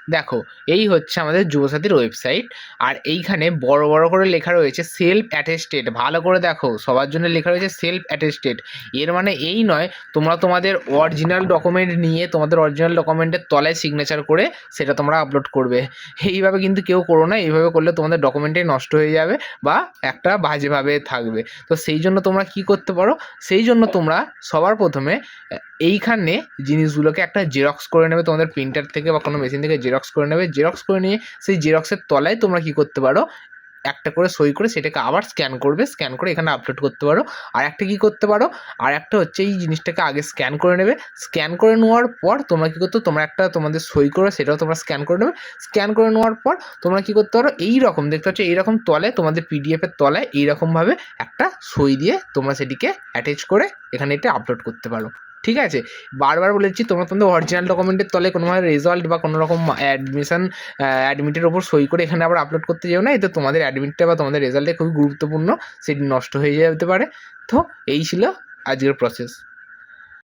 দেখো, এই হচ্ছে আমাদের যুবসাথীর ওয়েবসাইট। আর এইখানে বড় বড় করে লেখা রয়েছে সেলফ অ্যাটেস্টেড। ভালো করে দেখো, সবার জন্য লেখা রয়েছে সেলফ অ্যাটেস্টেড। এর মানে এই নয় তোমরা তোমাদের অরিজিনাল ডকুমেন্ট নিয়ে তোমাদের অরিজিনাল ডকুমেন্টের তলায় সিগনেচার করে সেটা তোমরা আপলোড করবে। এইভাবে কিন্তু কেউ করো না। এইভাবে করলে তোমাদের ডকুমেন্টটাই নষ্ট হয়ে যাবে বা একটা বাজেভাবে থাকবে। তো সেই জন্য তোমরা কি করতে পারো, সেই জন্য তোমরা সবার প্রথমে এইখানে জিনিসগুলোকে একটা জেরক্স করে নেবে তোমাদের প্রিন্টার থেকে বা কোনো মেশিন থেকে জেরক্স করে নেবে। জেরক্স করে নিয়ে সেই জেরক্সের তলায় তোমরা কি করতে পারো, একটা করে সই করে সেটাকে আবার স্ক্যান করবে। স্ক্যান করে এখানে আপলোড করতে পারো। আর একটা কী করতে পারো, আর একটা হচ্ছে এই জিনিসটাকে আগে স্ক্যান করে নেবে। স্ক্যান করে নেওয়ার পর তোমরা কী করতে, তোমরা একটা তোমাদের সই করে সেটাও তোমরা স্ক্যান করে নেবে। স্ক্যান করে নেওয়ার পর তোমরা কী করতে পারো, এই রকম দেখতে পাচ্ছ এইরকম তলায় তোমাদের পিডিএফের তলায় এইরকমভাবে একটা সই দিয়ে তোমরা সেটিকে অ্যাটাচ করে এখানে এটা আপলোড করতে পারো। ঠিক আছে, বারবার বলেছি তোমরা তোমাদের অরিজিনাল ডকুমেন্টের তলে কোনোভাবে রেজাল্ট বা কোনো রকম অ্যাডমিটের ওপর সই করে এখানে আবার আপলোড করতে যাও না। এতে তোমাদের অ্যাডমিটটা বা তোমাদের রেজাল্টে খুবই গুরুত্বপূর্ণ, সেটি নষ্ট হয়ে যেতে পারে। তো এই ছিল আজকের প্রসেস।